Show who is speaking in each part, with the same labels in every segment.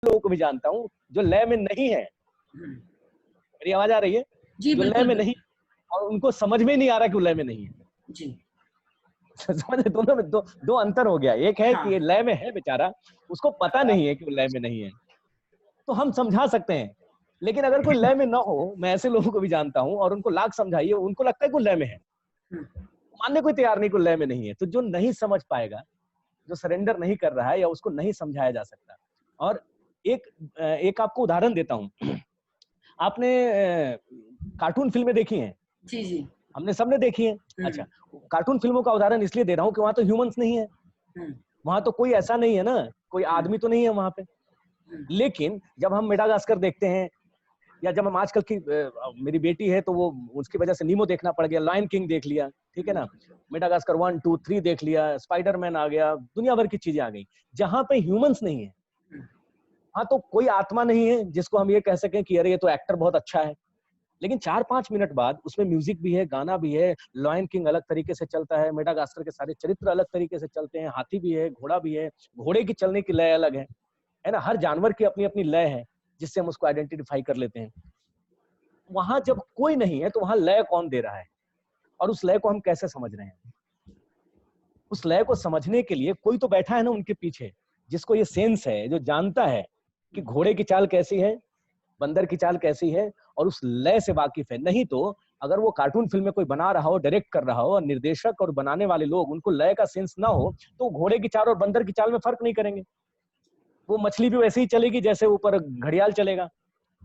Speaker 1: लोगों को भी जानता हूँ जो लय में नहीं है। मेरी आवाज आ रही है?
Speaker 2: जी
Speaker 1: जो लय में नहीं और उनको समझ में नहीं आ रहा कि वो लय में नहीं है।
Speaker 2: जी
Speaker 1: समझ, दोनों में दो अंतर हो गया। एक है कि लय में है बेचारा, उसको पता नहीं है कि वो लय में नहीं है, तो हम समझा सकते हैं। लेकिन अगर कोई लय में ना हो, मैं ऐसे लोगों को भी जानता हूँ, और उनको लाख समझाइए, उनको लगता है कि वो लय में है, मानने कोई तैयार नहीं कि लय में नहीं है। तो जो नहीं समझ पाएगा, जो सरेंडर नहीं कर रहा है, या उसको नहीं समझाया जा सकता। और एक आपको उदाहरण देता हूँ। आपने कार्टून फिल्में देखी हैं?
Speaker 2: जी जी
Speaker 1: हमने सबने देखी है। अच्छा, कार्टून फिल्मों का उदाहरण इसलिए दे रहा हूँ कि वहां तो ह्यूमंस नहीं है, वहां तो कोई ऐसा नहीं है ना, कोई आदमी तो नहीं है वहां पे। लेकिन जब हम मेडागास्कर देखते हैं, या जब हम आजकल की मेरी बेटी है तो वो उसकी वजह से नीमो देखना पड़ गया, लायन किंग देख लिया, ठीक है ना, मेडागास्कर 1, 2, 3 देख लिया, स्पाइडरमैन आ गया, दुनिया भर की चीजें आ गई जहां पे ह्यूमंस नहीं है। हाँ, तो कोई आत्मा नहीं है जिसको हम ये कह सकें कि अरे ये तो एक्टर बहुत अच्छा है। लेकिन 4-5 मिनट बाद उसमें म्यूजिक भी है, गाना भी है, लायन किंग अलग तरीके से चलता है, मेडागास्कर के सारे चरित्र अलग तरीके से चलते हैं, हाथी भी है, घोड़ा भी है, घोड़े की चलने की लय अलग है ना, हर जानवर की अपनी अपनी लय है जिससे हम उसको आइडेंटिफाई कर लेते हैं। वहां जब कोई नहीं है तो वहां लय कौन दे रहा है, और उस लय को हम कैसे समझ रहे हैं? उस लय को समझने के लिए कोई तो बैठा है ना उनके पीछे, जिसको ये सेंस है, जो जानता है कि घोड़े की चाल कैसी है, बंदर की चाल कैसी है, और उस लय से वाकिफ है। नहीं तो अगर वो कार्टून फिल्म में कोई बना रहा हो, डायरेक्ट कर रहा हो, और निर्देशक और बनाने वाले लोग उनको लय का सेंस ना हो, तो घोड़े की चाल और बंदर की चाल में फर्क नहीं करेंगे। वो मछली भी वैसे ही चलेगी जैसे ऊपर घड़ियाल चलेगा,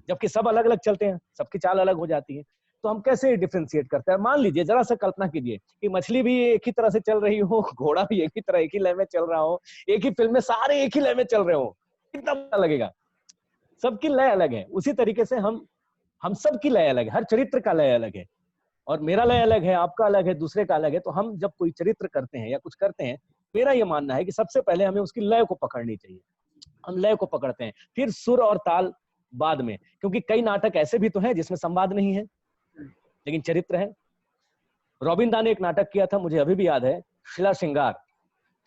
Speaker 1: जबकि सब अलग अलग चलते हैं, सबकी चाल अलग हो जाती है। तो हम कैसे डिफरेंशिएट करते हैं? मान लीजिए, जरा सा कल्पना कीजिए कि मछली भी एक ही तरह से चल रही हो, घोड़ा भी एक ही तरह, एक ही लय में चल रहा हो, एक ही फिल्म में सारे एक ही लय में चल रहे हो, कितना अच्छा लगेगा। सबकी लय अलग है। उसी तरीके से हम सबकी लय अलग है, हर चरित्र का लय अलग है, और मेरा लय अलग है, आपका अलग है, दूसरे का अलग है। तो हम जब कोई चरित्र करते हैं या कुछ करते हैं, मेरा ये मानना है कि सबसे पहले हमें उसकी लय को पकड़नी चाहिए। हम लय को पकड़ते हैं, फिर सुर और ताल बाद में, क्योंकि कई नाटक ऐसे भी तो हैं जिसमें संवाद नहीं है लेकिन चरित्र है। रॉबिन दा ने एक नाटक किया था, मुझे अभी भी याद है, शिला श्रृंगार।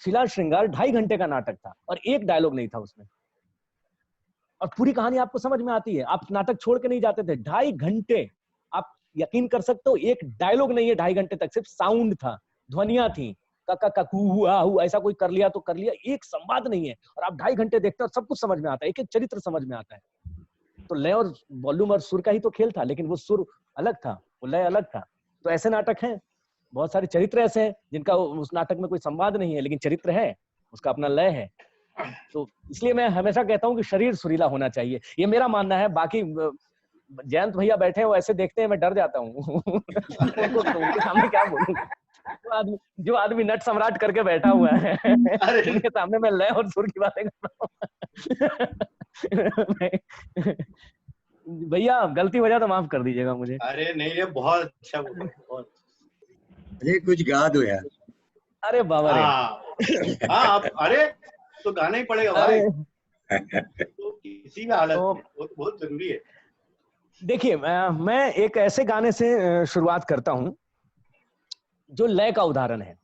Speaker 1: शिला श्रृंगार 2.5 घंटे का नाटक था और एक डायलॉग नहीं था उसमें, और पूरी कहानी आपको समझ में आती है। आप नाटक छोड़ के नहीं जाते थे 2.5 घंटे। आप यकीन कर सकते हो, एक डायलॉग नहीं है 2.5 घंटे तक, सिर्फ साउंड था, ध्वनियां थी, काका काकू हुआ हु, ऐसा कोई कर लिया तो कर लिया, एक संवाद नहीं है। और आप 2.5 घंटे देखते हो, सब कुछ समझ में आता है, एक एक चरित्र समझ में आता है। तो लय और वॉल्यूम और सुर का ही तो खेल था, लेकिन वो सुर अलग था, वो लय अलग था। तो ऐसे नाटक हैं, बहुत सारे चरित्र ऐसे हैं जिनका उस नाटक में कोई संवाद नहीं है, लेकिन चरित्र है, उसका अपना लय है। तो इसलिए मैं हमेशा कहता हूँ कि शरीर सुरीला होना चाहिए, ये मेरा मानना है। बाकी जयंत भैया बैठे हैं, वो ऐसे देखते हैं, मैं डर जाता हूँ। उनके सामने क्या बोलूं? जो आदमी नट सम्राट करके बैठा हुआ है, उनके सामने मैं लय और सुर की बातें कर रहा हूँ। भैया गलती हो जाए तो माफ कर दीजिएगा मुझे।
Speaker 3: अरे नहीं, ये बहुत अच्छा बोला, बहुत।
Speaker 4: अरे कुछ गा दो यार।
Speaker 1: अरे बाबा रे।
Speaker 3: हाँ, अरे तो गाना ही पड़ेगा भाई, तो किसी भी हालत में बहुत जरूरी है।
Speaker 1: देखिए, मैं एक ऐसे गाने से शुरुआत करता हूं जो लय का उदाहरण है,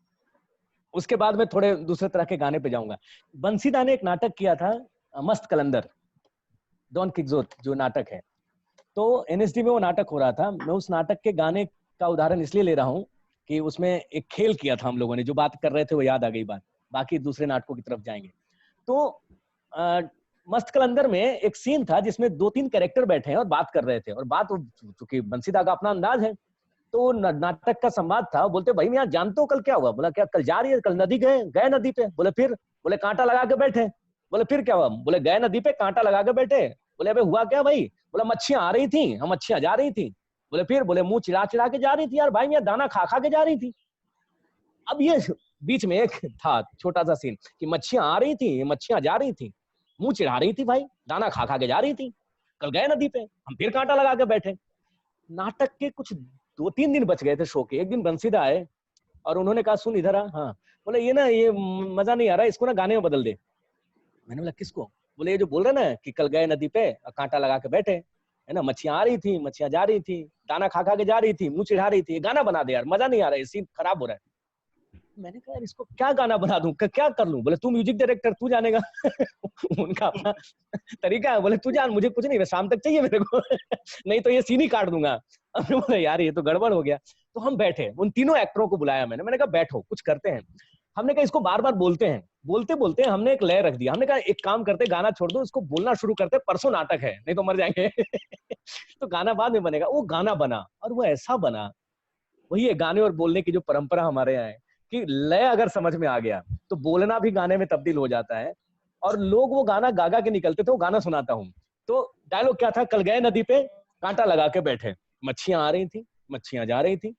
Speaker 1: उसके बाद मैं थोड़े दूसरे तरह के गाने पे जाऊंगा। बंसीदा ने एक नाटक किया था, मस्त कलंदर, डॉन किक्जोट जो नाटक है, तो एनएसडी में वो नाटक हो रहा था। मैं उस नाटक के गाने का उदाहरण इसलिए ले रहा हूं कि उसमें एक खेल किया था हम लोगों ने, जो बात कर रहे थे वो याद आ गई बात, बाकी दूसरे नाटकों की तरफ जाएंगे। तो मस्त कलंदर में एक सीन था जिसमें 2-3 कैरेक्टर बैठे हैं और बात कर रहे थे, और बात, चूंकि बंसीदा का अपना अंदाज है, तो नाटक का संवाद था। बोलते भाई मैं जानते हो कल क्या हुआ? बोला क्या? कल जा रही है, कल नदी गए नदी पे। बोले फिर? बोले कांटा लगा के बैठे। बोले फिर क्या हुआ? बोले गए नदी पे, कांटा लगा के बैठे। बोले अबे हुआ क्या भाई? बोला मच्छियां आ रही थी, हम मच्छियां जा रही थी। बोले फिर? बोले मुंह चिढ़ा चिढ़ा के जा रही थी यार भाई, मैं दाना खा खा के जा रही थी। अब ये बीच में एक था छोटा सा सीन कि मच्छियां आ रही थी, मच्छियां जा रही थी, मुंह चिढ़ा रही थी भाई, दाना खा खा के जा रही थी, कल गए नदी पे, हम फिर कांटा लगा के बैठे। नाटक के कुछ 2-3 दिन बच गए थे शो के। एक दिन बंसीदा आए और उन्होंने कहा सुन इधर आ। हाँ। बोले ये ना, ये मजा नहीं आ रहा, इसको ना गाने में बदल दे। मैंने बोला किसको? बोले ये जो बोल रहे ना कि कल गए नदी पे कांटा लगा के बैठे, है ना, मच्छियां आ रही थी, मच्छियां जा रही थी, दाना खा खा के जा रही थी, मुंह चिढ़ा रही थी, गाना बना दे यार, मजा नहीं आ रहा है, सीन खराब हो रहा है। मैंने कहा इसको क्या गाना बना दूं, क्या कर लूं? बोले तू म्यूजिक डायरेक्टर, तू जानेगा। उनका अपना तरीका है, बोले तू जान, मुझे कुछ नहीं, शाम तक चाहिए मेरे को। नहीं तो ये सीन ही काट दूंगा। हमने बोला यार ये तो गड़बड़ हो गया। तो हम बैठे, उन तीनों एक्टरों को बुलाया मैंने कहा बैठो कुछ करते हैं। हमने कहा इसको बार बार बोलते हैं, बोलते बोलते हमने एक लय रख दिया। हमने कहा एक काम करते, गाना छोड़ दो, इसको बोलना शुरू करते, परसों नाटक है, नहीं तो मर जाएंगे। तो गाना बाद में बनेगा। वो गाना बना और वो ऐसा बना। वही है गाने और बोलने की जो परंपरा हमारे यहाँ है कि लय अगर समझ में आ गया तो बोलना भी गाने में तब्दील हो जाता है। और लोग वो गाना गा के निकलते थे। वो गाना सुनाता हूँ तो डायलॉग क्या था, कल गए नदी पे कांटा लगा के बैठे, मच्छियां आ रही थी, मच्छियां जा रही थी,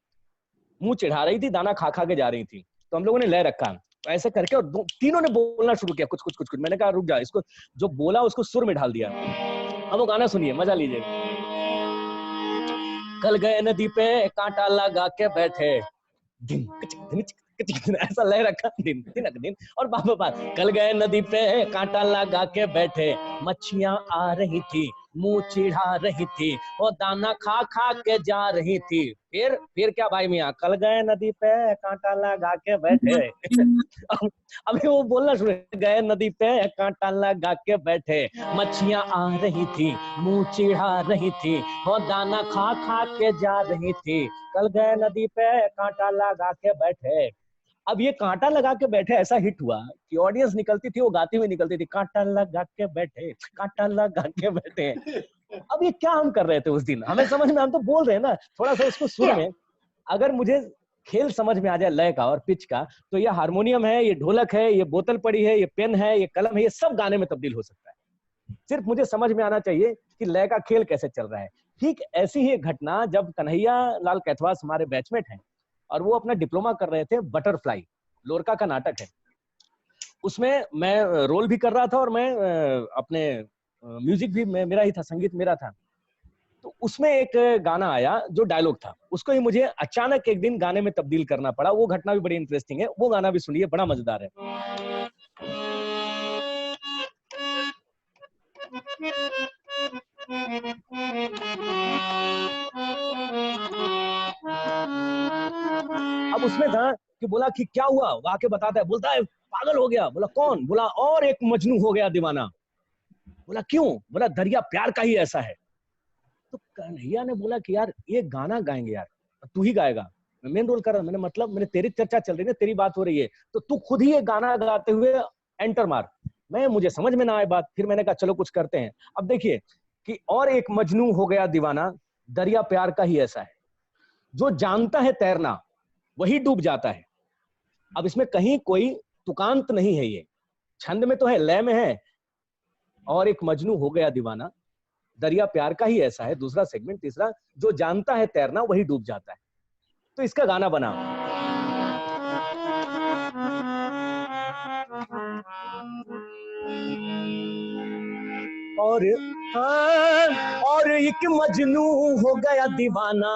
Speaker 1: मुंह चिढ़ा रही थी, दाना खा खा के जा रही थी। तो हम लोगों ने लय रखा ऐसे करके, और तीनों ने बोलना शुरू किया कुछ कुछ कुछ कुछ। मैंने कहा रुक जा, इसको जो बोला उसको सुर में ढाल दिया। अब वो गाना सुनिए, मजा लीजिए। कल गए नदी पे कांटा लगा के बैठे, दिन ऐसा लय रखा, दिन तिनक दिन। और बाबा कल गए नदी पे कांटा लगा के बैठे, मच्छियां आ रही थी, मुंह चिढ़ा रही थी, और दाना खा खा के जा रही थी। फिर क्या भाई मियाँ, कल गए नदी पे कांटा लगा के बैठे। अभी वो बोलना शुरू, गए नदी पे कांटा लगा के बैठे, मच्छियां आ रही थी, मुंह चिढ़ा रही थी, और दाना खा खा के जा रही थी। कल गए नदी पे कांटा लगा के बैठे। अब ये कांटा लगा के बैठे ऐसा हिट हुआ कि ऑडियंस निकलती थी, वो गाती हुई निकलती थी, कांटा लगा के बैठे, कांटा लगा के बैठे। अब ये क्या हम कर रहे थे उस दिन, हमें समझ में, हम तो बोल रहे हैं ना थोड़ा सा उसको सुर में। अगर मुझे खेल समझ में आ जाए लय का और पिच का, तो ये हारमोनियम है, ये ढोलक है, ये बोतल पड़ी है, ये पेन है, ये कलम है, ये सब गाने में तब्दील हो सकता है। सिर्फ मुझे समझ में आना चाहिए कि लय का खेल कैसे चल रहा है। ठीक ऐसी ही एक घटना जब कन्हैया लाल कैथवास हमारे बैचमेट हैं और वो अपना डिप्लोमा कर रहे थे, बटरफ्लाई लोरका का नाटक है, उसमें मैं रोल भी कर रहा था और मैं अपने म्यूजिक भी मेरा ही था, संगीत मेरा था। तो उसमें एक गाना आया जो डायलॉग था, उसको ही मुझे अचानक एक दिन गाने में तब्दील करना पड़ा। वो घटना भी बड़ी इंटरेस्टिंग है, वो गाना भी सुनिए, बड़ा मजेदार है। अब उसमें था कि बोला कि क्या हुआ, वो आके बताता है, बोलता है पागल हो गया। बोला कौन? बोला और एक मजनू हो गया दीवाना। बोला क्यों? बोला दरिया प्यार का ही ऐसा है। तो कन्हैया ने बोला कि यार ये गाना गाएंगे यार, तू ही गाएगा, मैं मेन रोल कर रहा हूं। मैंने मतलब मैंने तेरी चर्चा चल रही है, तेरी बात हो रही है, तो तू खुद ही ये गाना गाते हुए एंटर मार। मुझे समझ में ना आए बात, फिर मैंने कहा चलो कुछ करते हैं। अब देखिए कि और एक मजनू हो गया दीवाना, दरिया प्यार का ही ऐसा है, जो जानता है तैरना वही डूब जाता है। अब इसमें कहीं कोई तुकांत नहीं है, ये छंद में तो है, लय में है। और एक मजनू हो गया दीवाना, दरिया प्यार का ही ऐसा है, दूसरा सेगमेंट। तीसरा, जो जानता है तैरना वही डूब जाता है। तो इसका गाना बना। और और एक मजनू हो गया दीवाना,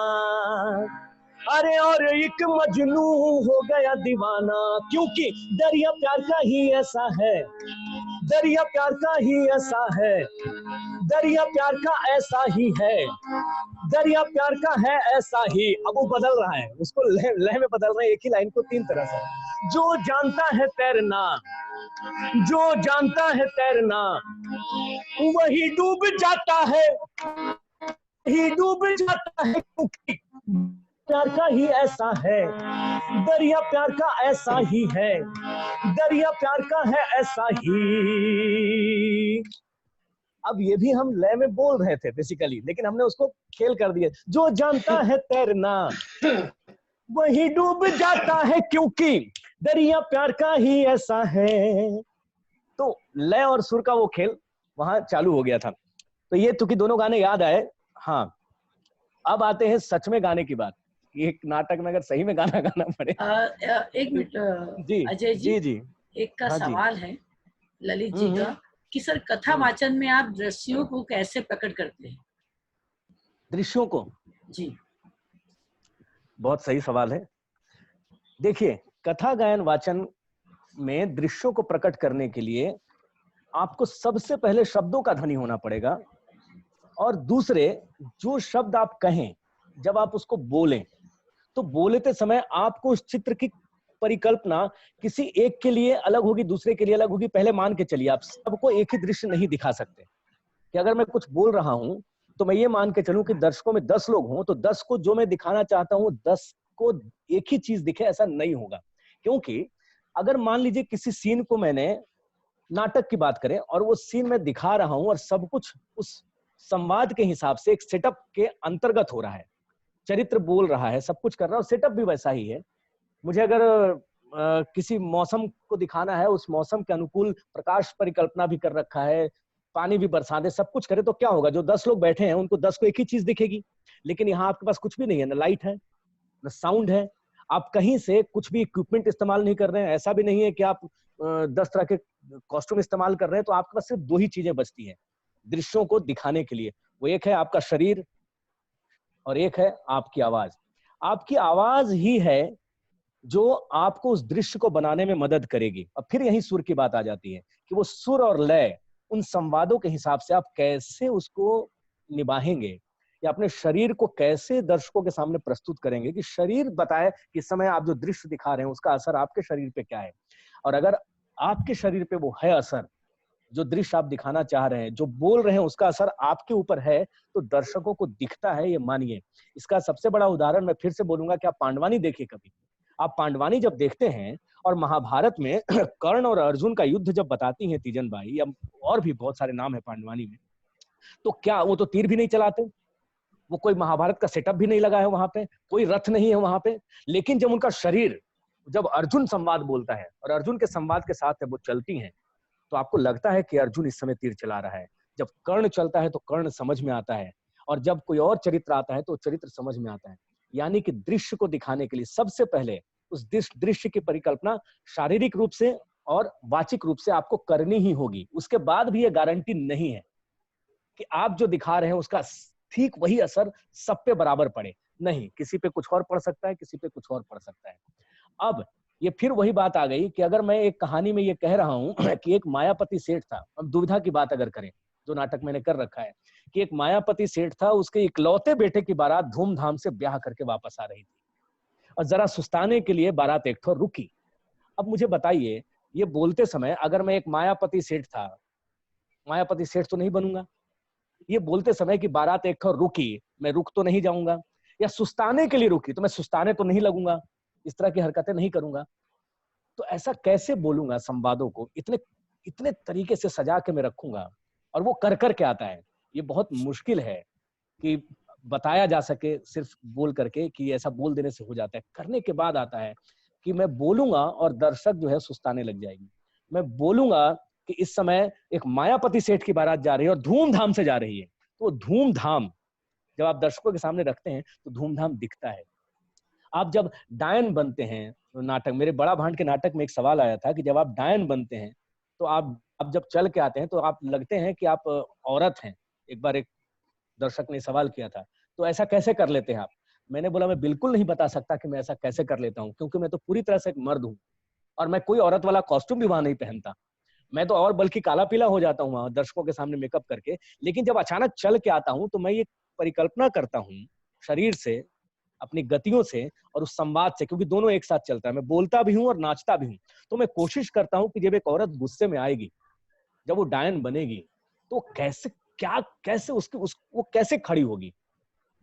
Speaker 1: अरे और एक मजनू हो गया दीवाना, क्योंकि दरिया प्यार का ही ऐसा है, दरिया प्यार का ही ऐसा है, दरिया प्यार का ऐसा ही है, दरिया प्यार का है ऐसा ही। अब वो बदल रहा है, उसको लय में बदल रहा है, एक ही लाइन को तीन तरह से। जो जानता है तैरना, जो जानता है तैरना वही डूब जाता है, ही डूब जाता है, क्योंकि प्यार का ही ऐसा है, दरिया प्यार का ऐसा ही है, दरिया प्यार का है ऐसा ही। अब ये भी हम लय में बोल रहे थे बेसिकली, लेकिन हमने उसको खेल कर दिया। जो जानता है तैरना वही डूब जाता है, क्योंकि दरिया प्यार का ही ऐसा है। तो लय और सुर का वो खेल वहां चालू हो गया था। तो ये तो कि दोनों गाने याद आए। हाँ, अब आते हैं सच में गाने की बात। एक नाटक में अगर सही में गाना गाना पड़े।
Speaker 2: एक मिनट
Speaker 1: जी
Speaker 2: अजय जी,
Speaker 1: जी
Speaker 2: एक का सवाल है ललित जी का कि सर कथा वाचन में आप दृश्यों को कैसे प्रकट करते हैं?
Speaker 1: दृश्यों को? जी बहुत सही सवाल है। देखिए, कथा गायन वाचन में दृश्यों को प्रकट करने के लिए आपको सबसे पहले शब्दों का धनी होना पड़ेगा, और दूसरे जो शब्द आप कहें जब आप उसको बोलें तो बोलते समय आपको उस चित्र की परिकल्पना किसी एक के लिए अलग होगी, दूसरे के लिए अलग होगी। पहले मान के चलिए, आप सबको एक ही दृश्य नहीं दिखा सकते कि अगर मैं कुछ बोल रहा हूं तो मैं ये मान के चलूं कि दर्शकों में 10 लोग हों तो 10 को जो मैं दिखाना चाहता हूं 10 को एक ही चीज दिखे, ऐसा नहीं होगा। क्योंकि अगर मान लीजिए किसी सीन को, मैंने नाटक की बात करें और वो सीन मैं दिखा रहा हूं और सब कुछ उस संवाद के हिसाब से एक सेटअप के अंतर्गत हो रहा है, चरित्र बोल रहा है, सब कुछ कर रहा है और सेटअप भी वैसा ही है। मुझे अगर किसी मौसम को दिखाना है, उस मौसम के अनुकूल प्रकाश परिकल्पना भी कर रखा है, पानी भी बरसा दे, सब कुछ करे, तो क्या होगा? जो 10 लोग बैठे हैं उनको 10 को एक ही चीज दिखेगी। लेकिन यहाँ आपके पास कुछ भी नहीं है, ना लाइट है, ना साउंड है, आप कहीं से कुछ भी इक्विपमेंट इस्तेमाल नहीं कर रहे हैं। ऐसा भी नहीं है कि आप 10 तरह के कॉस्ट्यूम इस्तेमाल कर रहे हैं। तो आपके पास सिर्फ 2 ही चीजें बचती हैं दृश्यों को दिखाने के लिए। वो एक है आपका शरीर और एक है आपकी आवाज। आपकी आवाज ही है जो आपको उस दृश्य को बनाने में मदद करेगी। और फिर यही सुर की बात आ जाती है कि वो सुर और लय, उन संवादों के हिसाब से आप कैसे उसको निभाएंगे या अपने शरीर को कैसे दर्शकों के सामने प्रस्तुत करेंगे कि शरीर बताए कि इस समय आप जो दृश्य दिखा रहे हैं उसका असर आपके शरीर पे क्या है। और अगर आपके शरीर पे वो है असर, जो दृश्य आप दिखाना चाह रहे हैं, जो बोल रहे हैं, उसका असर आपके ऊपर है, तो दर्शकों को दिखता है, ये मानिए। इसका सबसे बड़ा उदाहरण मैं फिर से बोलूंगा कि आप पांडवानी देखिए कभी। आप पांडवानी जब देखते हैं और महाभारत में कर्ण और अर्जुन का युद्ध जब बताती हैं तीजन बाई, या और भी बहुत सारे नाम है पांडवानी में, तो क्या वो तो तीर भी नहीं चलाते, वो कोई महाभारत का सेटअप भी नहीं लगा है वहां पे, कोई रथ नहीं है वहां पे। लेकिन जब उनका शरीर, जब अर्जुन संवाद बोलता है और अर्जुन के संवाद के साथ वो चलती हैं, तो आपको लगता है कि अर्जुन इस समय तीर चला रहा है। जब कर्ण चलता है तो कर्ण समझ में आता है, और जब कोई और चरित्र आता है तो चरित्र समझ में आता है। यानी कि दृश्य को दिखाने के लिए सबसे पहले उस दृश्य की परिकल्पना शारीरिक रूप से और वाचिक रूप से आपको करनी ही होगी। उसके बाद भी ये गारंटी नहीं है कि आप जो दिखा रहे हैं उसका ठीक वही असर सब पे बराबर पड़े। नहीं, किसी पे कुछ और पड़ सकता है, किसी पे कुछ और पड़ सकता है। अब ये फिर वही बात आ गई कि अगर मैं एक कहानी में ये कह रहा हूं कि एक मायापति सेठ था, अब दुविधा की बात अगर करें, जो नाटक मैंने कर रखा है कि एक मायापति सेठ था, उसके इकलौते बेटे की बारात धूमधाम से ब्याह करके वापस आ रही थी और जरा सुस्ताने के लिए बारात एक ठो रुकी। अब मुझे बताइए, ये बोलते समय अगर मैं एक मायापति सेठ था, मायापति सेठ तो नहीं बनूंगा। ये बोलते समय कि बारात एक ठो रुकी, मैं रुक तो नहीं जाऊंगा, या सुस्ताने के लिए रुकी तो मैं सुस्ताने तो नहीं लगूंगा, इस तरह की हरकतें नहीं करूंगा। तो ऐसा कैसे बोलूंगा संवादों को, इतने इतने तरीके से सजा के मैं रखूंगा, और वो कर कर के आता है। ये बहुत मुश्किल है कि बताया जा सके सिर्फ बोल करके कि ऐसा बोल देने से हो जाता है। करने के बाद आता है कि मैं बोलूंगा और दर्शक जो है सुस्ताने लग जाएगी। मैं बोलूंगा कि इस समय एक मायापति सेठ की बारात जा रही है और धूमधाम से जा रही है, तो धूमधाम जब आप दर्शकों के सामने रखते हैं तो धूमधाम दिखता है। आप जब डायन बनते हैं नाटक, मेरे बड़ा भांड के नाटक में एक सवाल आया था कि जब आप डायन बनते हैं तो आप जब चल के आते हैं तो आप लगते हैं कि आप औरत हैं। एक बार एक दर्शक ने सवाल किया था, तो ऐसा कैसे कर लेते हैं आप? मैंने बोला मैं बिल्कुल नहीं बता सकता कि मैं ऐसा कैसे कर लेता हूँ, क्योंकि मैं तो पूरी तरह से एक मर्द हूँ और मैं कोई औरत वाला कॉस्ट्यूम भी वहां नहीं पहनता। मैं तो और बल्कि काला पीला हो जाता हूँ वहां दर्शकों के सामने मेकअप करके। लेकिन जब अचानक चल के आता हूँ तो मैं ये परिकल्पना करता हूँ शरीर से, अपनी गतियों से और उस संवाद से, क्योंकि दोनों एक साथ चलता है। मैं बोलता भी हूँ और नाचता भी हूँ। तो मैं कोशिश करता हूँ कि जब एक औरत गुस्से में आएगी, जब वो डायन बनेगी, तो कैसे वो कैसे खड़ी होगी,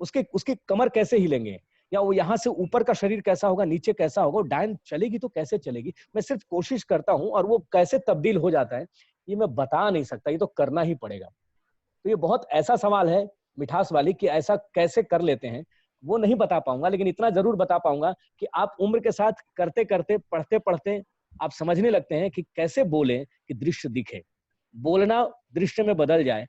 Speaker 1: उसकी कमर कैसे हिलेंगे, या वो यहाँ से ऊपर का शरीर कैसा होगा, नीचे कैसा होगा, डायन चलेगी तो कैसे चलेगी। मैं सिर्फ कोशिश करता हूँ, और वो कैसे तब्दील हो जाता है ये मैं बता नहीं सकता, ये तो करना ही पड़ेगा। तो ये बहुत ऐसा सवाल है मिठास वाली कि ऐसा कैसे कर लेते हैं वो नहीं बता पाऊंगा, लेकिन इतना जरूर बता पाऊंगा कि आप उम्र के साथ करते करते, पढ़ते पढ़ते आप समझने लगते हैं कि कैसे बोले कि दृश्य दिखे, बोलना दृश्य में बदल जाए।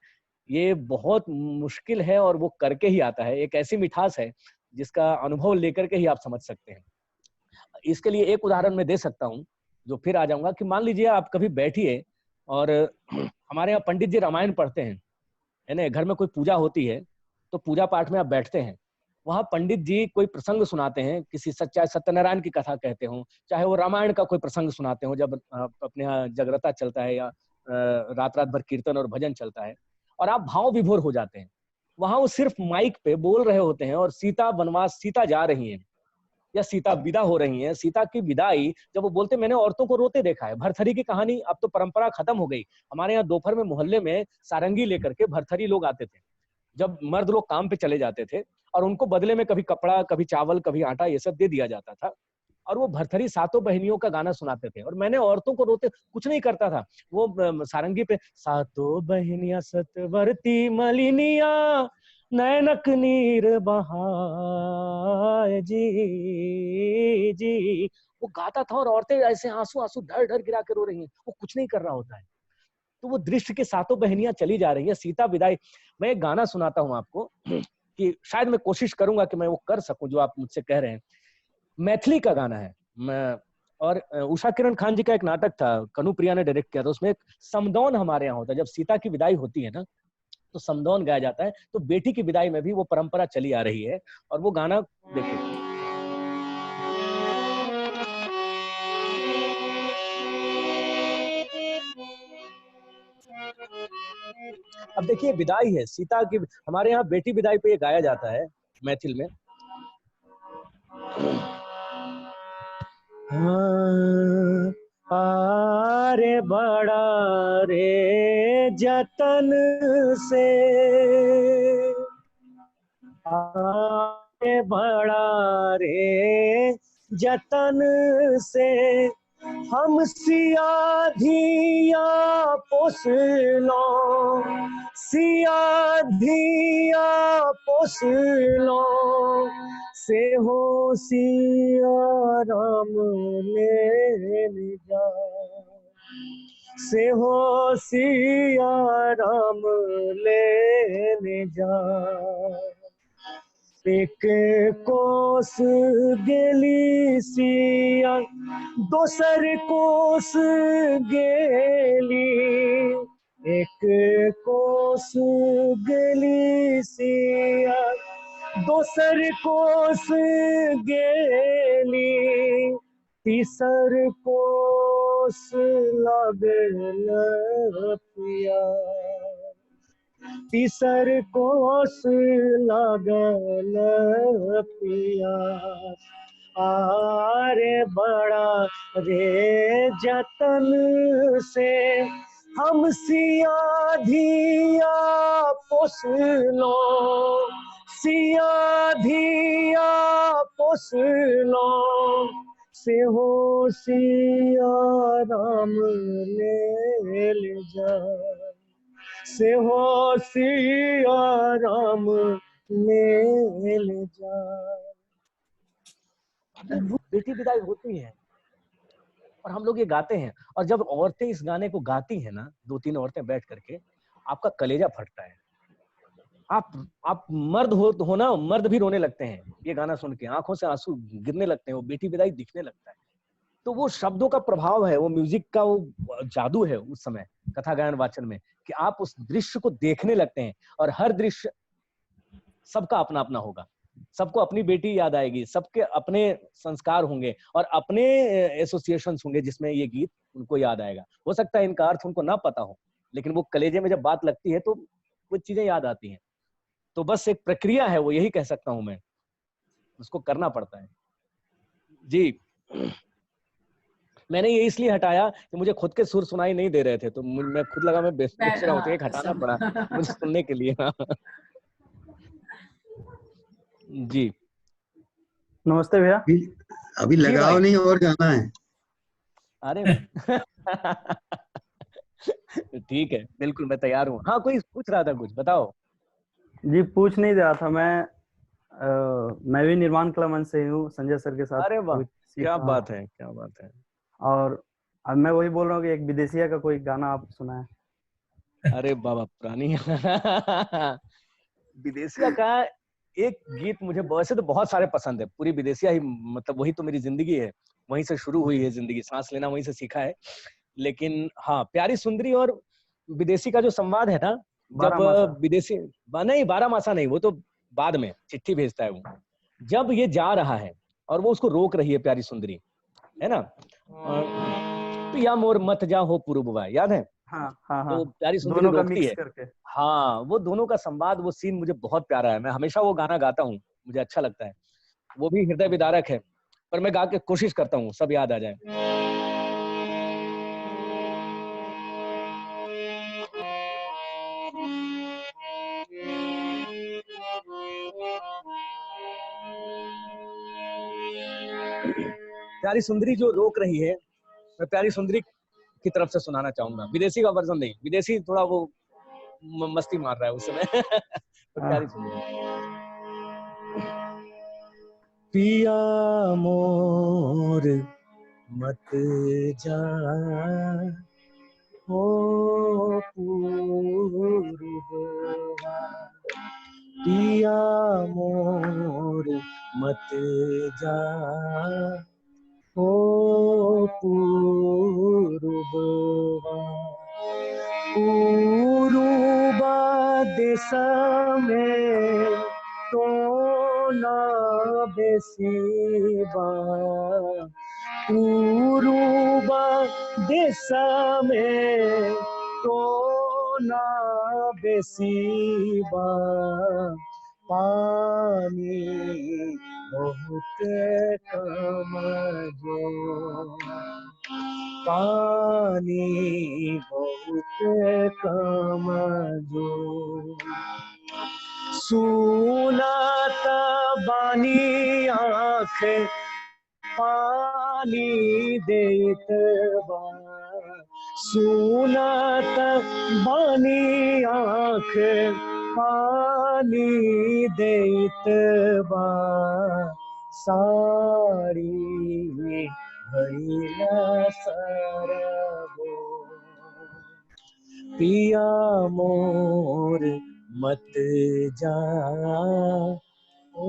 Speaker 1: ये बहुत मुश्किल है और वो करके ही आता है। एक ऐसी मिठास है जिसका अनुभव लेकर के ही आप समझ सकते हैं। इसके लिए एक उदाहरण मैं दे सकता हूँ, जो फिर आ जाऊंगा कि मान लीजिए आप कभी बैठिए और हमारे यहाँ पंडित जी रामायण पढ़ते हैं, है ना, घर में कोई पूजा होती है तो पूजा पाठ में आप बैठते हैं, वहां पंडित जी कोई प्रसंग सुनाते हैं, किसी चाहे सत्यनारायण की कथा कहते हो, चाहे वो रामायण का कोई प्रसंग सुनाते हो, जब अपने यहाँ जगरता चलता है या रात रात भर कीर्तन और भजन चलता है, और आप भाव विभोर हो जाते हैं। वहां वो सिर्फ माइक पे बोल रहे होते हैं और सीता वनवास, सीता जा रही हैं, या सीता विदा हो रही हैं, सीता की विदाई जब वो बोलते मैंने औरतों को रोते देखा है। भरथरी की कहानी अब तो परंपरा खत्म हो गई। हमारे यहाँ दोपहर में मोहल्ले में सारंगी लेकर के भरथरी लोग आते थे, जब मर्द लोग काम पे चले जाते थे, और उनको बदले में कभी कपड़ा, कभी चावल, कभी आटा, ये सब दे दिया जाता था। और वो भरथरी सातों बहनियों का गाना सुनाते थे, और मैंने औरतों को रोते कुछ नहीं करता था, वो सारंगी पे सातों बहनियां सतवर्ती मलिनिया नैनक नीर बहाए जी जी, वो गाता था और औरतें ऐसे आंसू आंसू ढर ढर गिरा के रो रही हैं, वो कुछ नहीं कर रहा होता है। तो वो दृश्य के सातों बहनियां चली जा रही है, सीता विदाई। मैं एक गाना सुनाता हूं आपको कि शायद मैं कोशिश करूंगा कि मैं वो कर सकूं जो आप मुझसे कह रहे हैं। मैथिली का गाना है। और उषा किरण खान जी का एक नाटक था, कनुप्रिया ने डायरेक्ट किया था, उसमें एक समदौन हमारे यहाँ होता है। जब सीता की विदाई होती है ना, तो समदौन गाया जाता है। तो बेटी की विदाई में भी वो परंपरा चली आ रही है, और वो गाना देखिए। अब देखिए विदाई है सीता की, हमारे यहाँ बेटी विदाई पे ये गाया जाता है मैथिल में। आरे बड़ा रे जतन से, आरे बड़ा रे जतन से, हम सिया धिया पोसलो, सिया धिया पोसलो, से हो सिया राम ले जा, से हो सिया राम ले जा। एक कोस गेली सिया दोसर कोस गेली, एक कोस गेली सिया दोसर कोस गेली, तीसर कोस लागल पिया, तीसर कोस लागल पिया। आरे बड़ा रे जतन से, हम सिया धिया पोसलो, सिया धिया पोसलो, से हो सिया राम ले जा, से हो सिया राम ले जा। बेटी विदाई होती है और हम लोग ये गाते हैं, और जब औरतें इस गाने को गाती हैं ना, दो तीन औरतें बैठ करके, आपका कलेजा फटता है। आप मर्द हो ना, मर्द भी रोने लगते हैं ये गाना सुन के, आंखों से आंसू गिरने लगते हैं, वो बेटी विदाई दिखने लगता है। तो वो शब्दों का प्रभाव है, वो म्यूजिक का वो जादू है उस समय कथा गायन वाचन में, कि आप उस दृश्य को देखने लगते हैं। और हर दृश्य सबका अपना अपना होगा, सबको अपनी बेटी याद आएगी, सबके अपने संस्कार होंगे और अपने एसोसिएशंस होंगे जिसमें ये गीत उनको याद आएगा। हो सकता है इनका अर्थ उनको ना पता हो, लेकिन वो कलेजे में जब बात लगती है तो वो चीजें याद आती हैं। तो बस एक प्रक्रिया है, वो यही कह सकता हूं मैं, उसको करना पड़ता है। जी, मैंने ये इसलिए हटाया कि मुझे खुद के सुर सुनाई नहीं दे रहे थे, तो मैं खुद लगा मैं बेच रहा हूँ, तो एक हटाना पड़ा मुझे सुनने के लिए। जी
Speaker 5: नमस्ते भैया।
Speaker 4: अभी लगाओ नहीं और गाना है।
Speaker 1: अरे ठीक है, बिल्कुल मैं तैयार हूँ। हाँ, कोई पूछ रहा था कुछ, बताओ।
Speaker 5: जी पूछ नहीं रहा था मैं भी निर्माण कला मंच से हूँ संजय सर के साथ।
Speaker 1: अरे वाह, क्या बात है, क्या बात है।
Speaker 5: और अब मैं वही बोल रहा हूँ कि एक विदेशिया का कोई गाना आप सुनाए।
Speaker 1: अरे बाबा, पुरानी विदेशिया का एक गीत मुझे वैसे तो बहुत सारे पसंद है, पूरी विदेशिया ही, मतलब वही तो मेरी जिंदगी है, वहीं से शुरू हुई है जिंदगी, सांस लेना वहीं से सीखा है। लेकिन हाँ, प्यारी सुंदरी और विदेशी का जो संवाद है ना, जब विदेशी नहीं, 12 मासा नहीं, वो तो बाद में चिट्ठी भेजता है वो, जब ये जा रहा है और वो उसको रोक रही है प्यारी सुंदरी, है ना, तो या मोर मत जा हो पुरुबवा, याद है?
Speaker 5: हाँ, हाँ,
Speaker 1: तो प्यारी सुंदरी रोकती है। हाँ, वो दोनों का संवाद, वो सीन मुझे बहुत प्यारा है, मैं हमेशा वो गाना गाता हूँ, मुझे अच्छा लगता है, वो भी हृदय विदारक है। पर मैं गा के कोशिश करता हूँ सब याद आ जाए। प्यारी सुंदरी जो रोक रही है, मैं प्यारी सुंदरी की तरफ से सुनाना चाहूंगा, विदेशी का वर्जन नहीं, विदेशी थोड़ा वो मस्ती मार रहा है उस समय। तो प्यारी सुंदरी। पिया मोर मत जा हो पूर्वा, पिया मोर मत जा हो पूर्वा, पूर्वा दिश में तो ना बेसीबा, पूर्वा दिश में तो ना बेसीबा, पानी बहुत कम जो, पानी बहुत कम जो, सुनात बानी आँख पानी देत बा, सुनात बानी आँख पानी देत बा, साड़ी भैया सरबो, पिया मोर मत जा ओ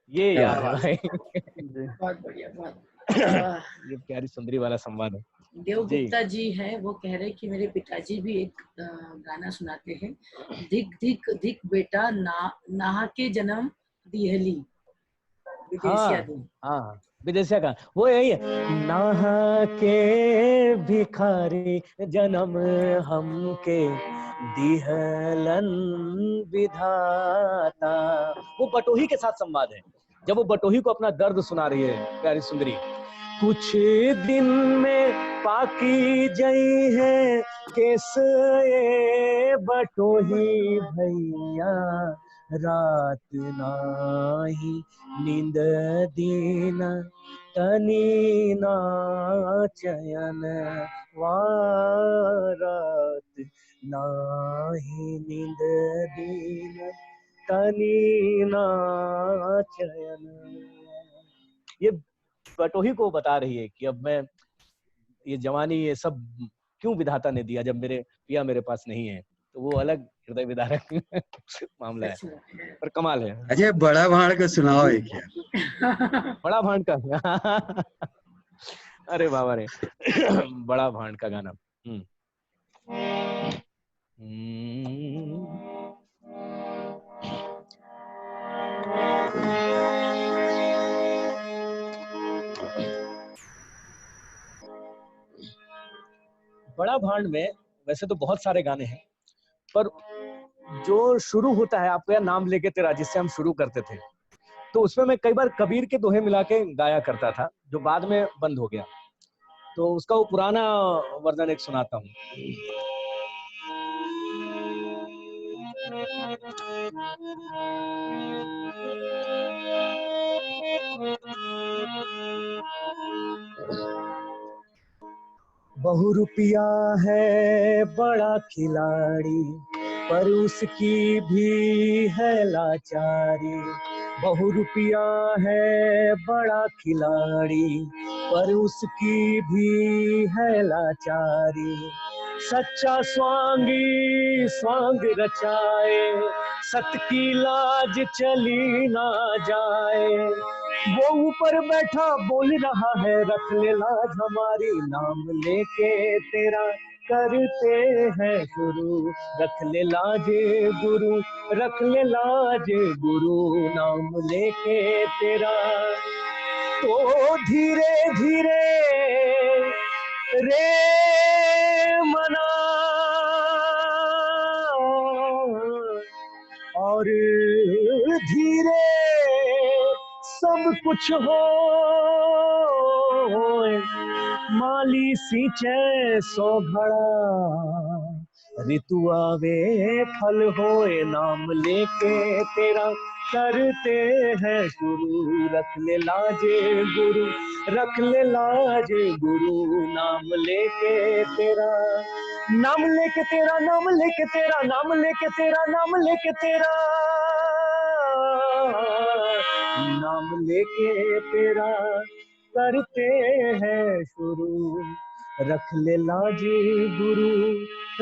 Speaker 1: ये याद है भाई।
Speaker 2: बहुत बढ़िया, बहुत
Speaker 1: ये प्यारी सुंदरी वाला संवाद है।
Speaker 2: देव गुप्ता जी है, वो कह रहे कि मेरे पिताजी भी एक गाना सुनाते हैं, धिक धिक धिक बेटा नाह के जन्म दिहली, विदेशिया दिन।
Speaker 1: हाँ विदेशिया का वो यही है, नाह के भिखारी जन्म हमके दिहलन विधाता, वो बटोही के साथ संवाद है, जब वो बटोही को अपना दर्द सुना रही है प्यारी सुंदरी। कुछ दिन में पाकी जई है केस ये बटोही भैया, रात नाही नींद दिन तनी ना चयन वारात, नाही नींद दिन तनी ना चयन। ये बटोही को बता रही है कि अब मैं ये जवानी ये सब क्यों विधाता ने दिया जब मेरे पिया मेरे पास नहीं है, तो वो अलग हृदय विदारक मामला है, पर कमाल है।
Speaker 4: अजय बड़ा भाड़ का सुनाओ एक यार।
Speaker 1: बड़ा भांड का अरे बाबा रे बड़ा भांड का गाना। बड़ा भांड में वैसे तो बहुत सारे गाने हैं, पर जो शुरू होता है आपको यार नाम लेके तेरा, जिससे हम शुरू करते थे, तो उसमें मैं कई बार कबीर के दोहे मिला के गाया करता था, जो बाद में बंद हो गया, तो उसका वो पुराना वर्जन एक सुनाता हूँ। बहु रुपया है बड़ा खिलाड़ी, पर उसकी भी है लाचारी, बहु रुपया है बड़ा खिलाड़ी, पर उसकी भी है लाचारी, सच्चा स्वांगी स्वांग रचाए, सत की लाज चली ना जाए, वो ऊपर बैठा बोल रहा है रख ले लाज हमारी, नाम लेके तेरा करते हैं शुरू, रख ले लाज गुरु, रख ले लाज गुरु, नाम लेके तेरा, तो धीरे धीरे रे मना और कुछ हो माली सींचे सो घड़ा, ऋतु आवे फल होए नाम लेके तेरा करते हैं शुरू, रख ले लाजे गुरु, रख ले लाजे गुरु, नाम लेके तेरा, नाम लेके तेरा, नाम लेके तेरा, नाम लेके तेरा, नाम लेके तेरा, नाम लेके तेरा करते हैं शुरू, रख ले लाजे गुरु,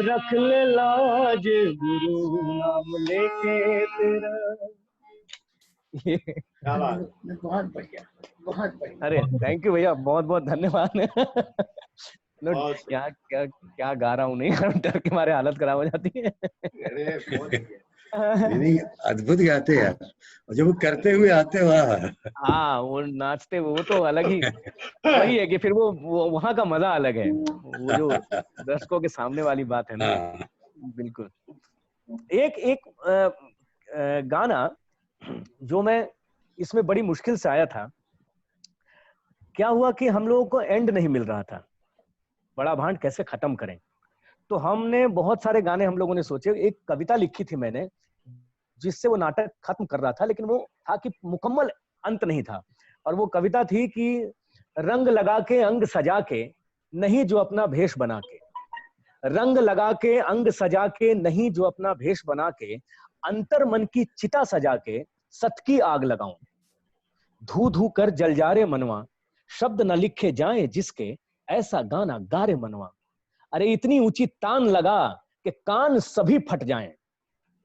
Speaker 1: रख ले लाजे गुरु, नाम लेके तेरा।
Speaker 3: क्या बात है।
Speaker 2: बहुत बढ़िया, बहुत बढ़िया।
Speaker 1: अरे थैंक यू भैया, बहुत बहुत धन्यवाद।
Speaker 3: बहुत सही।
Speaker 1: क्या क्या क्या गा रहा हूँ, नहीं डर के मारे हालत खराब हो जाती है।
Speaker 3: अरे बहुत बढ़िया।
Speaker 4: नहीं अद्भुत गाते हैं यार, और जब वो करते हुए आते वाह।
Speaker 1: हाँ वो नाचते वो तो अलग ही, वही है कि फिर वो वहाँ का मजा अलग है, वो जो दर्शकों के सामने वाली बात है ना।
Speaker 4: हाँ
Speaker 1: बिल्कुल। एक एक गाना जो मैं इसमें बड़ी मुश्किल से आया था, क्या हुआ कि हम लोगों को एंड नहीं मिल रहा था, बड़ा भांड कैसे खत्म करें। तो हमने बहुत सारे गाने हम लोगों ने सोचे, एक कविता लिखी थी मैंने जिससे वो नाटक खत्म कर रहा था, लेकिन वो था कि मुकम्मल अंत नहीं था। और वो कविता थी कि रंग लगा के अंग सजा के नहीं जो अपना भेष बना के, रंग लगा के अंग सजा के नहीं जो अपना भेष बना के, अंतर मन की चिता सजा के सत की आग लगाऊं, धू धू कर जल जा रे मनवा, शब्द न लिखे जाए जिसके, ऐसा गाना गारे मनवा। अरे इतनी ऊंची तान लगा कि कान सभी फट जाएं,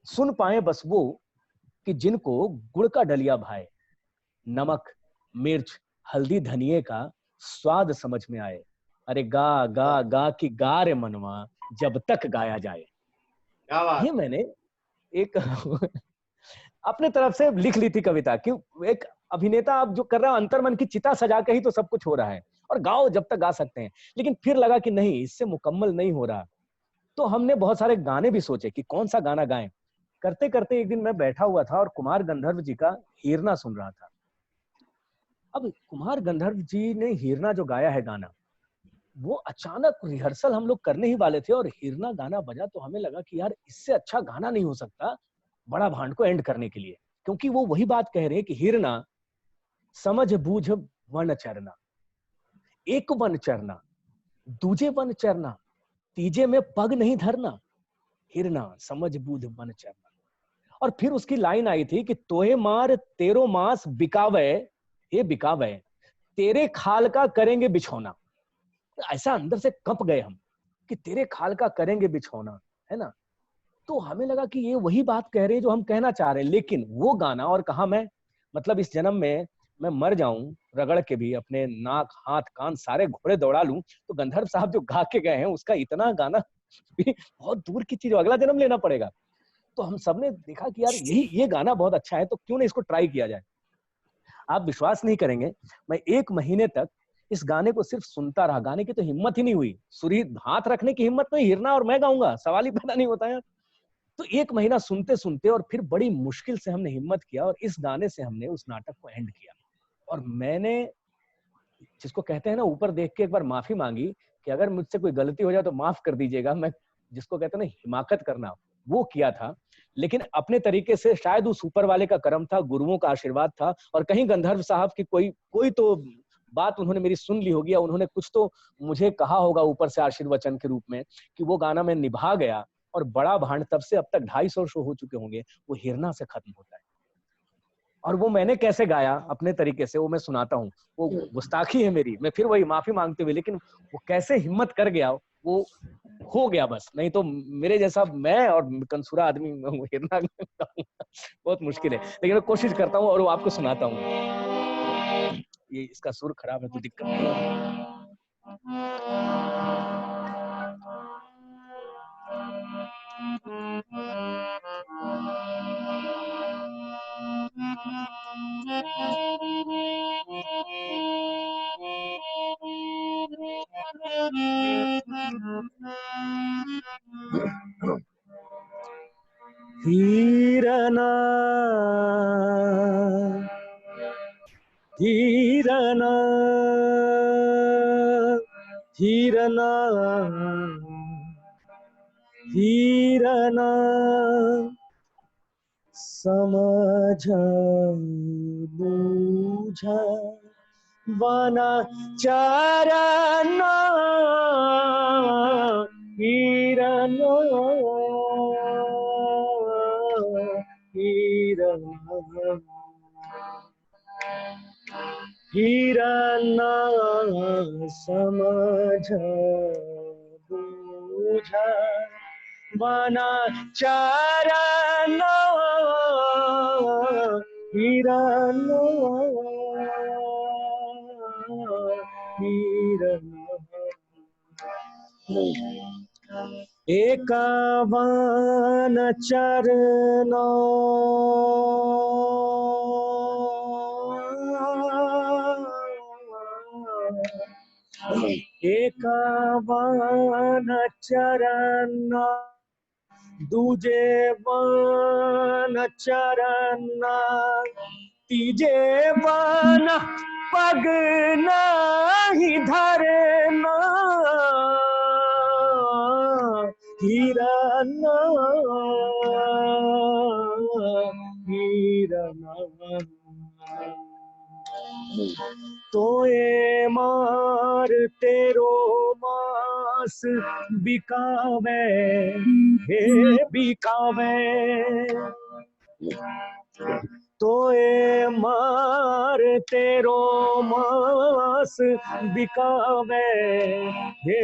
Speaker 1: सुन पाए बस वो कि जिनको गुड़ का डलिया भाए, नमक मिर्च हल्दी धनिये का स्वाद समझ में आए। अरे गा गा गा कि गा रे मनवा, जब तक गाया जाए।
Speaker 3: क्या बात।
Speaker 1: ये मैंने एक अपने तरफ से लिख ली थी कविता। क्यों, एक अभिनेता आप जो कर रहा है अंतर्मन की चिता सजा के ही तो सब कुछ हो रहा है, और गाओ जब तक गा सकते हैं। लेकिन फिर लगा कि नहीं, इससे मुकम्मल नहीं हो रहा। तो हमने बहुत सारे गाने भी सोचे कि कौन सा गाना गाएं। करते करते एक दिन मैं बैठा हुआ था और कुमार गंधर्व जी का हीरना सुन रहा था। अब कुमार गंधर्व जी ने हीरना जो गाया है गाना, वो अचानक रिहर्सल हम लोग करने ही वाले थे और हीरना गाना बजा, तो हमें लगा कि यार इससे अच्छा गाना नहीं हो सकता बड़ा भांड को एंड करने के लिए। क्योंकि वो वही बात कह रहे हैं कि हीरना समझ बूझ वन चरना, एक वन चरना दूजे वन चरना, तीजे में पग नहीं धरना, हिरना समझ बूझ वन चरना। और फिर उसकी लाइन आई थी कि तोहे मार तेरो मांस बिकावे, ये बिकावे तेरे खाल का करेंगे बिछौना। ऐसा अंदर से कंप गए हम कि तेरे खाल का करेंगे बिछौना, है ना। तो हमें लगा कि ये वही बात कह रहे हैं जो हम कहना चाह रहे हैं। लेकिन वो गाना, और कहा मैं मतलब इस जन्म में मैं मर जाऊं रगड़ के भी, अपने नाक हाथ कान सारे घोड़े दौड़ा लूं, तो गंधर्व साहब जो गा के गए हैं उसका इतना गाना भी बहुत दूर की चीज, अगला जन्म लेना पड़ेगा। तो हम सबने देखा कि यार यही ये गाना बहुत अच्छा है, तो क्यों नहीं इसको ट्राई किया जाए। आप विश्वास नहीं करेंगे, मैं 1 महीने तक इस गाने को सिर्फ सुनता रहा। गाने की तो हिम्मत ही नहीं हुई, सुरी हाथ रखने की हिम्मत नहीं, हिरना और मैं गाऊंगा सवाल ही पैदा नहीं होता यार। तो 1 महीना सुनते सुनते और फिर बड़ी मुश्किल से हमने हिम्मत किया और इस गाने से हमने उस नाटक को एंड किया। और मैंने, जिसको कहते हैं ना, ऊपर देख के एक बार माफी मांगी कि अगर मुझसे कोई गलती हो जाए तो माफ कर दीजिएगा। मैं, जिसको कहते हैं ना हिमाकत करना, वो किया था। लेकिन अपने तरीके से शायद उस ऊपर वाले का करम था, गुरुओं का आशीर्वाद था, और कहीं गंधर्व साहब की कोई तो बात उन्होंने मेरी सुन ली होगी, या उन्होंने कुछ तो मुझे कहा होगा ऊपर से आशीर्वचन के रूप में, कि वो गाना मैं निभा गया। और बड़ा भांड तब से अब तक 250 शो हो चुके होंगे, वो हिरना से खत्म होता है। और वो मैंने कैसे गाया अपने तरीके से, वो मैं सुनाता हूँ। वो गुस्ताखी है मेरी, मैं फिर वही माफी मांगते हुए, लेकिन वो कैसे हिम्मत कर गया, वो हो गया बस। नहीं तो मेरे जैसा मैं और कंसुरा आदमी हिरना बहुत मुश्किल है। लेकिन मैं कोशिश करता हूँ और वो आपको सुनाता हूँ। ये इसका सुर खराब है तो दिक्कत नहीं। हीरना धीरना धीरना धीरना समझ बूझ बना चरना हीरना हीरना हीरना समझ बूझ बना चरना हीरना एकावन चरना एकावन चरना दूजे वन चरना तीजे वन पग नहीं धरना हीरना हीरना तोए मार तेरो मास बिकावे हे बिकावे तोए मार तेरो मास बिकावे हे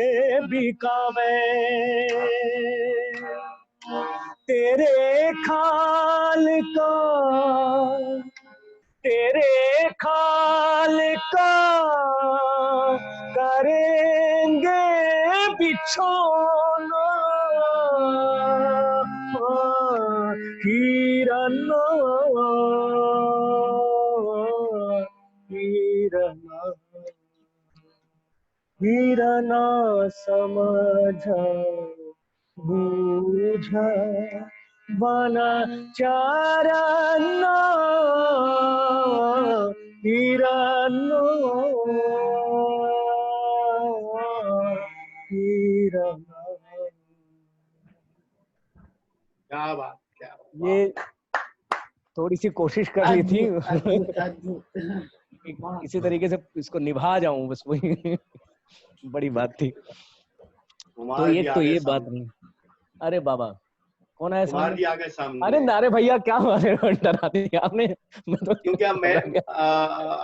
Speaker 1: बिकावे तेरे खाल का करेंगे बिछोना हीरना हीरना हीरना समझ बूझ बना चरना हीरना हीरना।
Speaker 3: क्या बात, क्या बात।
Speaker 1: ये थोड़ी सी कोशिश कर ली थी इसी तरीके से इसको निभा जाऊं, बस वही बड़ी बात थी। तो ये बात नहीं। अरे बाबा कौन है
Speaker 3: कुमार जी आ गए सामने।
Speaker 1: अरे नारे भैया क्या डरा दिया आपने।
Speaker 3: क्योंकि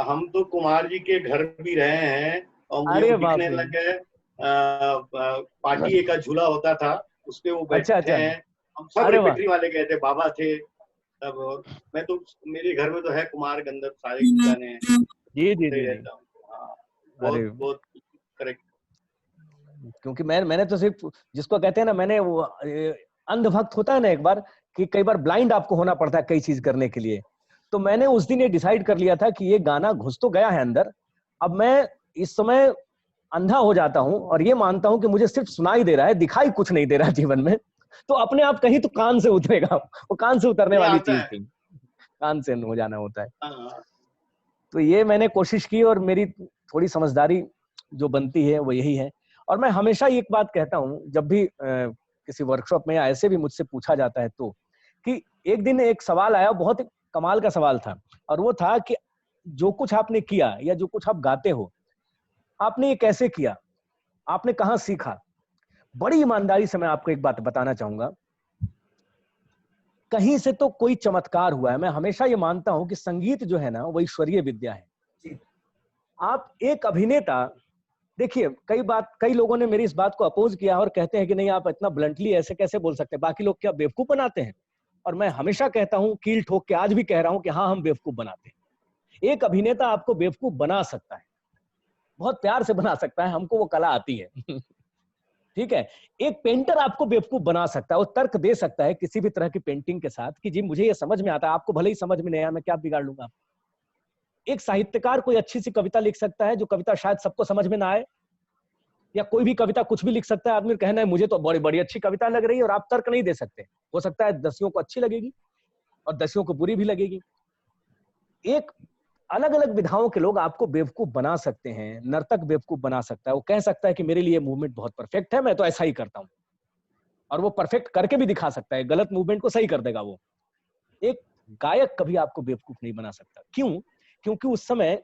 Speaker 3: हम तो कुमार जी के घर भी रहे हैं और मुझे दिखने लग गए। पार्टी का झूला होता था उस पे वो बैठे हैं। हम सब रिपेटरी वाले गए थे, बाबा थे तब। मैं तो मेरे घर में तो है कुमार गंधर्व सारे गाने हैं।
Speaker 1: जी
Speaker 3: रहता हूँ। बहुत करेक्ट।
Speaker 1: क्योंकि मैंने तो सिर्फ जिसको कहते हैं ना, मैंने वो अंधभक्त होता है ना एक बार, कि कई बार ब्लाइंड आपको होना पड़ता है कई चीज करने के लिए। तो मैंने उस दिन ये डिसाइड कर लिया था कि ये गाना घुस तो गया है अंदर, अब मैं इस समय अंधा हो जाता हूं और ये मानता हूं कि मुझे सिर्फ सुनाई दे रहा है, दिखाई कुछ नहीं दे रहा जीवन में। तो अपने आप कहीं तो कान से उतरेगा, वो कान से उतरने वाली चीज थी, कान से हो जाना होता है। तो ये मैंने कोशिश की और मेरी थोड़ी समझदारी जो बनती है वो यही है। और मैं हमेशा एक बात कहता हूं, जब भी किसी वर्कशॉप में या ऐसे भी मुझसे पूछा जाता है तो, कि एक दिन एक सवाल आया, बहुत कमाल का सवाल था, और वो था कि जो कुछ आपने किया या जो कुछ आप गाते हो, आपने ये कैसे किया, आपने कहाँ सीखा। बड़ी ईमानदारी से मैं आपको एक बात बताना चाहूंगा, कहीं से तो कोई चमत्कार हुआ है। मैं हमेशा ये मानता हूं कि संगीत जो है ना वो ईश्वरीय विद्या है। आप एक अभिनेता, देखिए कई लोगों ने मेरी इस बात को अपोज किया और कहते हैं कि नहीं आप इतना ब्लंटली ऐसे कैसे बोल सकते हैं, बाकी लोग क्या बेवकूफ बनाते हैं। और मैं हमेशा कहता हूं, कील ठोक के आज भी कह रहा हूं कि हाँ हम बेवकूफ बनाते हैं। एक अभिनेता आपको बेवकूफ बना सकता है, बहुत प्यार से बना सकता है, हमको वो कला आती है ठीक है। एक पेंटर आपको बेवकूफ बना सकता है, वो तर्क दे सकता है किसी भी तरह की पेंटिंग के साथ कि जी मुझे ये समझ में आता है, आपको भले ही समझ में नहीं आया, मैं क्या बिगाड़ लूंगा। एक साहित्यकार कोई अच्छी सी कविता लिख सकता है, जो कविता शायद सबको समझ में ना आए, या कोई भी कविता कुछ भी लिख सकता है, आदमी कहना है मुझे तो बड़ी बड़ी अच्छी कविता लग रही है, और आप तर्क नहीं दे सकते। हो सकता है दसियों को अच्छी लगेगी और दसियों को बुरी भी लगेगी। एक अलग अलग विधाओं के लोग आपको बेवकूफ बना सकते हैं, नर्तक बेवकूफ बना सकता है, वो कह सकता है कि मेरे लिए मूवमेंट बहुत परफेक्ट है, मैं तो ऐसा ही करता हूं, और वो परफेक्ट करके भी दिखा सकता है, गलत मूवमेंट को सही कर देगा वो। एक गायक कभी आपको बेवकूफ नहीं बना सकता। क्यों? क्योंकि उस समय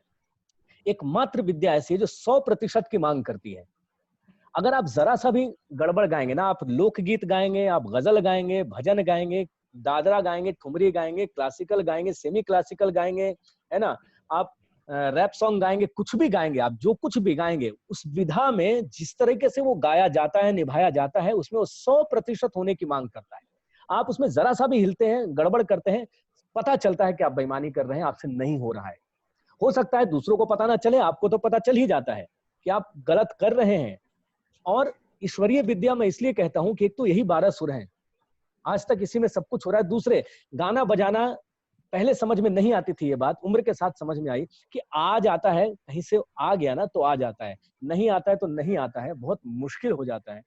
Speaker 1: एक मात्र विद्या ऐसी है जो 100% की मांग करती है। अगर आप जरा सा भी गड़बड़ गाएंगे ना, आप लोकगीत गाएंगे, आप गजल गाएंगे, भजन गाएंगे, दादरा गाएंगे, ठुमरी गाएंगे, क्लासिकल गाएंगे, सेमी क्लासिकल गाएंगे, है ना, आप रैप सॉन्ग गाएंगे, कुछ भी गाएंगे, आप जो कुछ भी गाएंगे, उस विधा में जिस तरीके से वो गाया जाता है, निभाया जाता है, उसमें वो 100% होने की मांग करता है। आप उसमें जरा सा भी हिलते हैं, गड़बड़ करते हैं, पता चलता है कि आप बेईमानी कर रहे हैं, आपसे नहीं हो रहा है। हो सकता है दूसरों को पता ना चले, आपको तो पता चल ही जाता है कि आप गलत कर रहे हैं। और ईश्वरीय विद्या में इसलिए कहता हूं कि एक तो यही 12 सुर हैं, आज तक इसी में सब कुछ हो रहा है। दूसरे, गाना बजाना पहले समझ में नहीं आती थी, ये बात उम्र के साथ समझ में आई कि आ जाता है, कहीं से आ गया ना तो आ जाता है, नहीं आता है तो नहीं आता है, बहुत मुश्किल हो जाता है।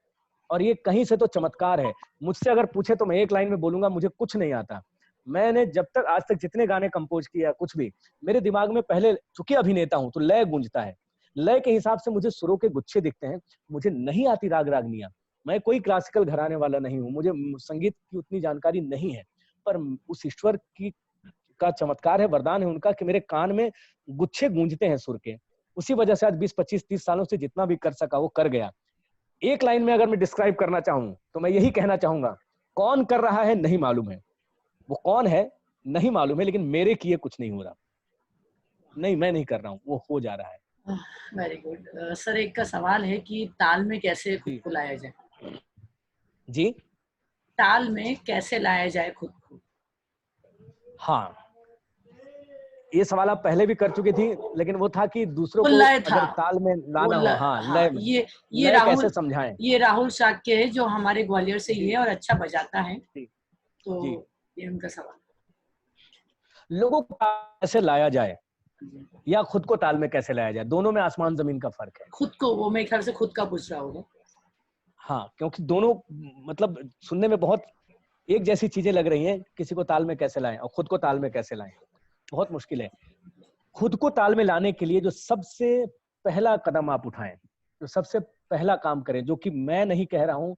Speaker 1: और ये कहीं से तो चमत्कार है। मुझसे अगर पूछे तो मैं एक लाइन में बोलूंगा, मुझे कुछ नहीं आता। मैंने जब तक आज तक जितने गाने कंपोज किया, कुछ भी, मेरे दिमाग में पहले, चूंकि अभिनेता हूं तो लय गूंजता है, लय के हिसाब से मुझे सुरों के गुच्छे दिखते हैं। मुझे नहीं आती राग रागनियां, मैं कोई क्लासिकल घराने वाला नहीं हूं, मुझे संगीत की उतनी जानकारी नहीं है, पर उस ईश्वर की का चमत्कार है, वरदान है उनका कि मेरे कान में गुच्छे गूंजते हैं सुर के। उसी वजह से आज 20, 25, 30 सालों से जितना भी कर सका वो कर गया। एक लाइन में अगर मैं डिस्क्राइब करना चाहूं तो मैं यही कहना चाहूंगा, कौन कर रहा है नहीं मालूम है, वो कौन है नहीं मालूम है, लेकिन मेरे किए कुछ नहीं हो रहा। नहीं, मैं नहीं कर रहा हूँ, वो हो जा रहा है।
Speaker 2: Very good sir. एक का सवाल है कि ताल में कैसे खुद को लाया जाए?
Speaker 1: जी,
Speaker 2: ताल में कैसे लाया जाए खुद को?
Speaker 1: हाँ, ये सवाल आप पहले भी कर चुकी थी, लेकिन वो था कि दूसरों को अगर ताल में लाना हो, हाँ, लय में,
Speaker 2: ये
Speaker 1: लय
Speaker 2: राहुल
Speaker 1: कैसे समझाएं?
Speaker 2: ये राहुल शाक्य है जो हमारे ग्वालियर से ही है और अच्छा बजाता है, तो
Speaker 1: जी,
Speaker 2: ये उनका सवाल।
Speaker 1: लोगों को कैसे लाया जाए या खुद को ताल में कैसे लाया जाए, दोनों में आसमान जमीन का फर्क है।
Speaker 2: खुद को, वो मेरे ख्याल से खुद का पूछ रहा होगा।
Speaker 1: हाँ, क्योंकि दोनों मतलब सुनने में बहुत एक जैसी चीजें लग रही हैं। किसी को ताल में कैसे लाएं और खुद को ताल में कैसे लाएं, बहुत मुश्किल है। खुद को ताल में लाने के लिए जो सबसे पहला कदम आप उठाएं, जो सबसे पहला काम करें, जो कि मैं नहीं कह रहा हूं,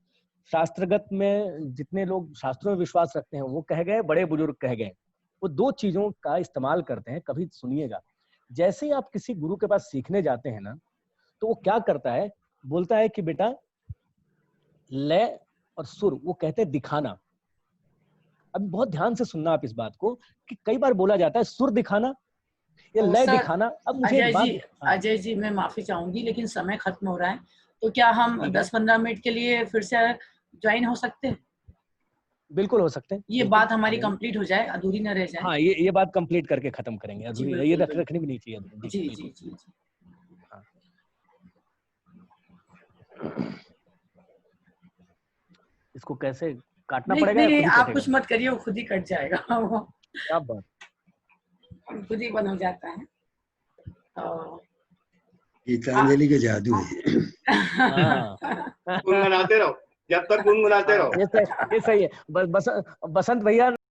Speaker 1: शास्त्रगत में जितने लोग शास्त्रों में विश्वास रखते हैं वो कह गए, बड़े बुजुर्ग कह गए, वो 2 चीजों का इस्तेमाल करते हैं। कभी सुनिएगा, जैसे ही आप किसी गुरु के पास सीखने जाते हैं ना, तो वो क्या करता है, बोलता है कि बेटा लय और सुर, वो कहते हैं दिखाना। अब बहुत ध्यान से सुनना आप इस बात को, कि कई बार बोला जाता है सुर दिखाना या लय दिखाना। अब मुझे
Speaker 2: अजय जी मैं माफी चाहूंगी, लेकिन समय खत्म हो रहा है, तो क्या हम 10-15 मिनट के लिए फिर से ज्वाइन हो सकते हैं?
Speaker 1: बिल्कुल हो सकते हैं।
Speaker 2: ये बात हमारी कंप्लीट हो जाए, अधूरी न रह जाए।
Speaker 1: हाँ, ये बात कंप्लीट करके खत्म करेंगे, अधूरी ये रखनी भी नहीं चाहिए।
Speaker 2: जी जी जी जी।
Speaker 1: हाँ। इसको कैसे काटना पड़ेगा?
Speaker 2: नहीं, आप कुछ मत करिए, वो खुद ही कट जाएगा।
Speaker 1: क्या बात,
Speaker 2: खुद ही बंद हो जाता है।
Speaker 4: गीतांजलि का जादू है।
Speaker 3: गुनगुनाते रहो, जब तक गुनगुनाते रहो।
Speaker 1: ये सही है। बसंत भैया